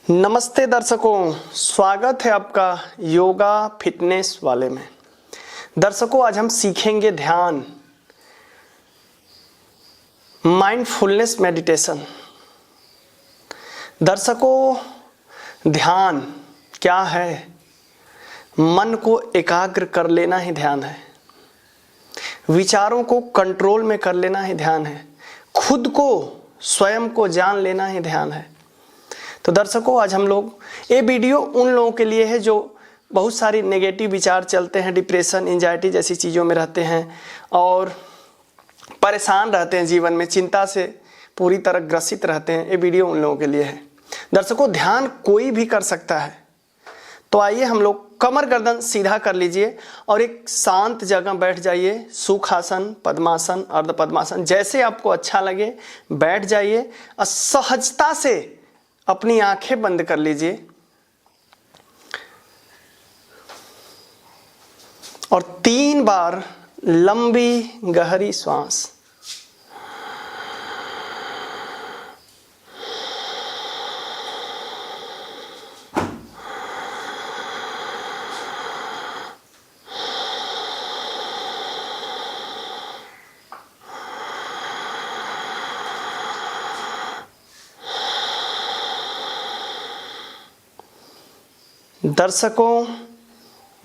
नमस्ते दर्शकों, स्वागत है आपका योगा फिटनेस वाले में। दर्शकों, आज हम सीखेंगे ध्यान, माइंडफुलनेस मेडिटेशन। दर्शकों, ध्यान क्या है? मन को एकाग्र कर लेना ही ध्यान है। विचारों को कंट्रोल में कर लेना ही ध्यान है। खुद को, स्वयं को जान लेना ही ध्यान है। तो दर्शकों, आज हम लोग, ये वीडियो उन लोगों के लिए है जो बहुत सारी नेगेटिव विचार चलते हैं, डिप्रेशन, एंजाइटी जैसी चीज़ों में रहते हैं और परेशान रहते हैं, जीवन में चिंता से पूरी तरह ग्रसित रहते हैं। ये वीडियो उन लोगों के लिए है। दर्शकों, ध्यान कोई भी कर सकता है। तो आइए हम लोग कमर गर्दन सीधा कर लीजिए और एक शांत जगह बैठ जाइए। सुखासन, पद्मासन, अर्ध पद्मासन, जैसे आपको अच्छा लगे बैठ जाइए और सहजता से अपनी आंखें बंद कर लीजिए और 3 बार लंबी गहरी श्वास। दर्शकों,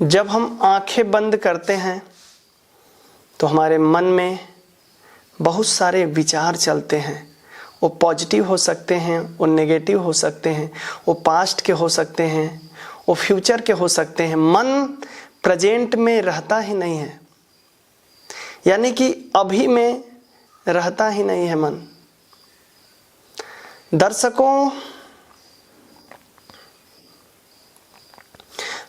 जब हम आंखें बंद करते हैं तो हमारे मन में बहुत सारे विचार चलते हैं। वो पॉजिटिव हो सकते हैं, वो नेगेटिव हो सकते हैं, वो पास्ट के हो सकते हैं, वो फ्यूचर के हो सकते हैं। मन प्रेजेंट में रहता ही नहीं है, यानी कि अभी में रहता ही नहीं है मन। दर्शकों,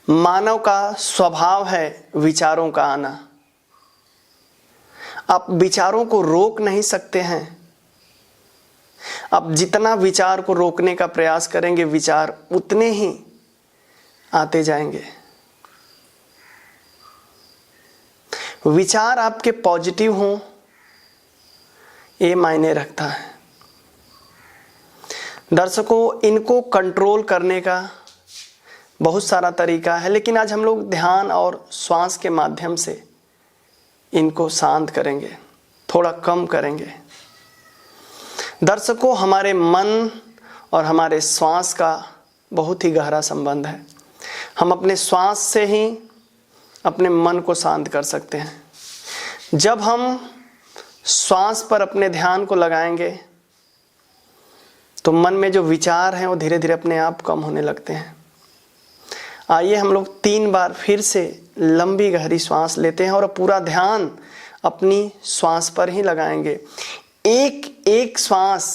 मानव का स्वभाव है विचारों का आना। आप विचारों को रोक नहीं सकते हैं। आप जितना विचार को रोकने का प्रयास करेंगे, विचार उतने ही आते जाएंगे। विचार आपके पॉजिटिव हों, ये मायने रखता है। दर्शकों, इनको कंट्रोल करने का बहुत सारा तरीका है, लेकिन आज हम लोग ध्यान और श्वास के माध्यम से इनको शांत करेंगे, थोड़ा कम करेंगे। दर्शकों, हमारे मन और हमारे श्वास का बहुत ही गहरा संबंध है। हम अपने श्वास से ही अपने मन को शांत कर सकते हैं। जब हम श्वास पर अपने ध्यान को लगाएंगे तो मन में जो विचार हैं वो धीरे धीरे अपने आप कम होने लगते हैं। आइए हम लोग 3 बार फिर से लंबी गहरी श्वास लेते हैं और पूरा ध्यान अपनी श्वास पर ही लगाएंगे। एक एक श्वास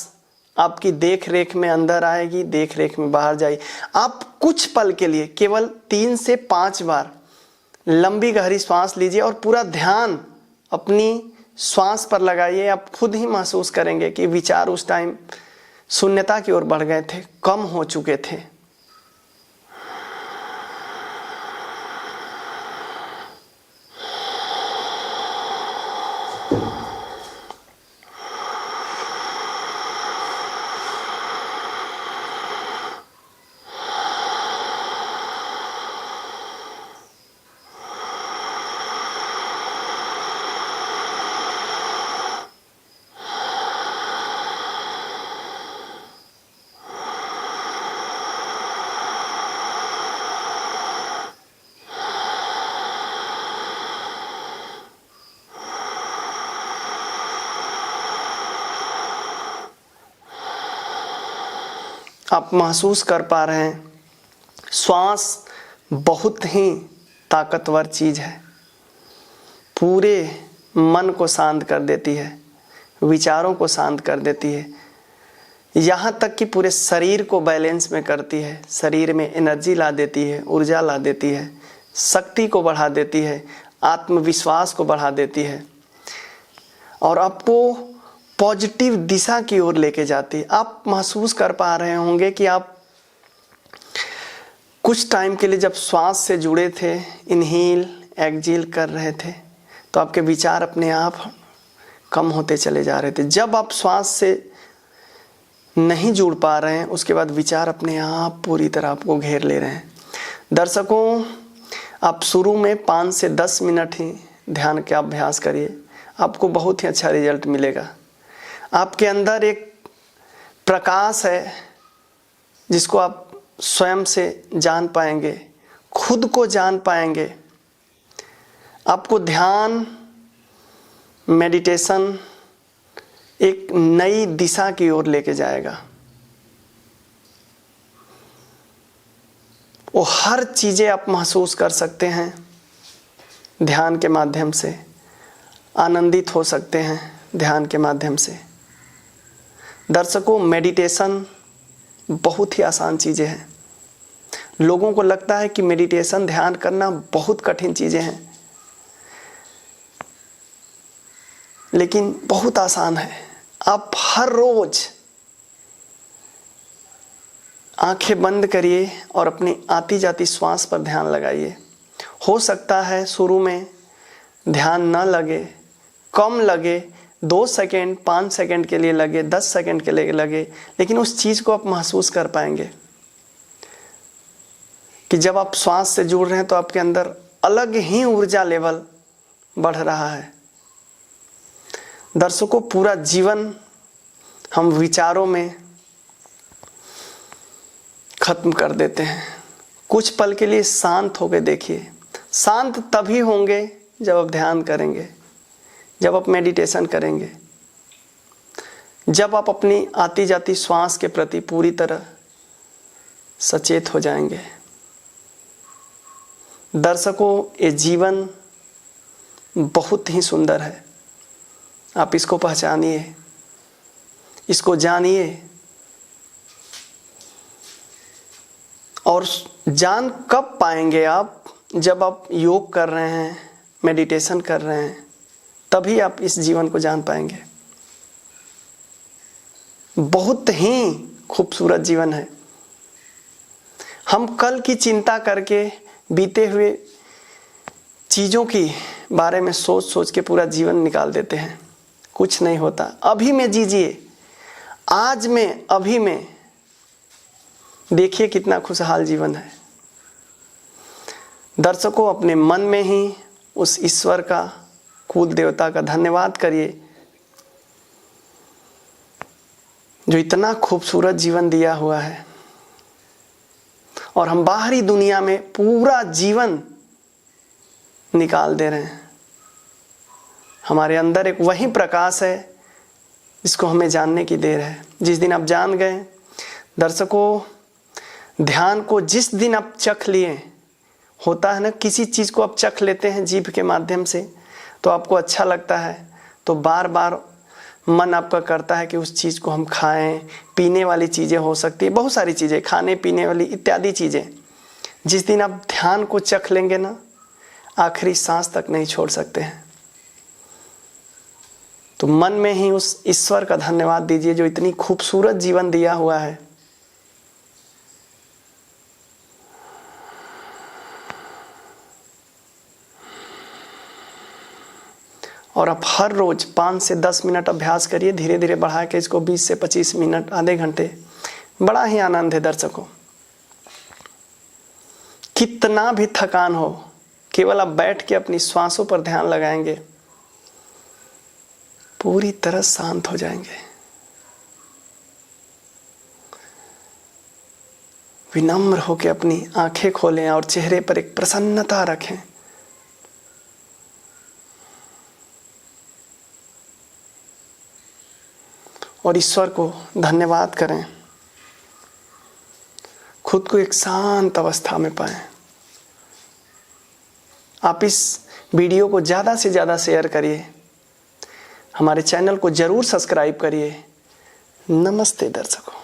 आपकी देख रेख में अंदर आएगी, देख रेख में बाहर जाएगी। आप कुछ पल के लिए केवल 3 से 5 बार लंबी गहरी श्वास लीजिए और पूरा ध्यान अपनी श्वास पर लगाइए। आप खुद ही महसूस करेंगे कि विचार उस टाइम शून्यता की ओर बढ़ गए थे, कम हो चुके थे। आप महसूस कर पा रहे हैं, श्वास बहुत ही ताकतवर चीज़ है। पूरे मन को शांत कर देती है, विचारों को शांत कर देती है, यहाँ तक कि पूरे शरीर को बैलेंस में करती है। शरीर में एनर्जी ला देती है, ऊर्जा ला देती है, शक्ति को बढ़ा देती है, आत्मविश्वास को बढ़ा देती है और आपको पॉजिटिव दिशा की ओर लेके जाती है। आप महसूस कर पा रहे होंगे कि आप कुछ टाइम के लिए जब श्वास से जुड़े थे, इनहेल एक्सहेल कर रहे थे, तो आपके विचार अपने आप कम होते चले जा रहे थे। जब आप श्वास से नहीं जुड़ पा रहे हैं, उसके बाद विचार अपने आप पूरी तरह आपको घेर ले रहे हैं। दर्शकों, आप शुरू में 5 से 10 मिनट ही ध्यान का अभ्यास करिए, आपको बहुत ही अच्छा रिजल्ट मिलेगा। आपके अंदर एक प्रकाश है जिसको आप स्वयं से जान पाएंगे, खुद को जान पाएंगे। आपको ध्यान, मेडिटेशन एक नई दिशा की ओर लेके जाएगा। वो हर चीज़ें आप महसूस कर सकते हैं ध्यान के माध्यम से, आनंदित हो सकते हैं ध्यान के माध्यम से। दर्शकों, मेडिटेशन बहुत ही आसान चीज़ें हैं। लोगों को लगता है कि मेडिटेशन, ध्यान करना बहुत कठिन चीज़ें हैं, लेकिन बहुत आसान है। आप हर रोज आंखें बंद करिए और अपनी आती जाती श्वास पर ध्यान लगाइए। हो सकता है शुरू में ध्यान न लगे, कम लगे, 2 सेकेंड 5 सेकेंड के लिए लगे, 10 सेकेंड के लिए लगे, लेकिन उस चीज़ को आप महसूस कर पाएंगे कि जब आप श्वास से जुड़ रहे हैं तो आपके अंदर अलग ही ऊर्जा लेवल बढ़ रहा है। दर्शकों, पूरा जीवन हम विचारों में खत्म कर देते हैं। कुछ पल के लिए शांत होकर देखिए। शांत तभी होंगे जब आप ध्यान करेंगे, जब आप मेडिटेशन करेंगे, जब आप अपनी आती जाती श्वास के प्रति पूरी तरह सचेत हो जाएंगे। दर्शकों, ये जीवन बहुत ही सुंदर है। आप इसको पहचानिए, इसको जानिए, और जान कब पाएंगे आप? जब आप योग कर रहे हैं, मेडिटेशन कर रहे हैं, तभी आप इस जीवन को जान पाएंगे। बहुत ही खूबसूरत जीवन है। हम कल की चिंता करके, बीते हुए चीज़ों की बारे में सोच सोच के पूरा जीवन निकाल देते हैं। कुछ नहीं होता। अभी में जीजिए, आज में, अभी में देखिए कितना खुशहाल जीवन है। दर्शकों, अपने मन में ही उस ईश्वर का, कुल देवता का धन्यवाद करिए जो इतना खूबसूरत जीवन दिया हुआ है, और हम बाहरी दुनिया में पूरा जीवन निकाल दे रहे हैं। हमारे अंदर एक वही प्रकाश है जिसको हमें जानने की देर है। जिस दिन आप जान गए, दर्शकों, ध्यान को जिस दिन आप चख लिए, होता है ना, किसी चीज़ को आप चख लेते हैं जीभ के माध्यम से, तो आपको अच्छा लगता है, तो बार बार मन आपका करता है कि उस चीज़ को हम खाएं। पीने वाली चीज़ें हो सकती है, बहुत सारी चीज़ें, खाने पीने वाली इत्यादि चीज़ें। जिस दिन आप ध्यान को चख लेंगे ना, आखिरी सांस तक नहीं छोड़ सकते हैं। तो मन में ही उस ईश्वर का धन्यवाद दीजिए जो इतनी खूबसूरत जीवन दिया हुआ है। और आप हर रोज 5 से 10 मिनट अभ्यास करिए, धीरे धीरे बढ़ा के इसको 20 से 25 मिनट, आधे घंटे। बड़ा ही आनंद है दर्शकों। कितना भी थकान हो, केवल आप बैठ के अपनी श्वासों पर ध्यान लगाएंगे, पूरी तरह शांत हो जाएंगे। विनम्र होकर अपनी आंखें खोलें और चेहरे पर एक प्रसन्नता रखें। और ईश्वर को धन्यवाद करें। खुद को एक शांत अवस्था में पाएं। आप इस वीडियो को ज़्यादा से ज़्यादा शेयर करिए। हमारे चैनल को ज़रूर सब्सक्राइब करिए। नमस्ते दर्शकों।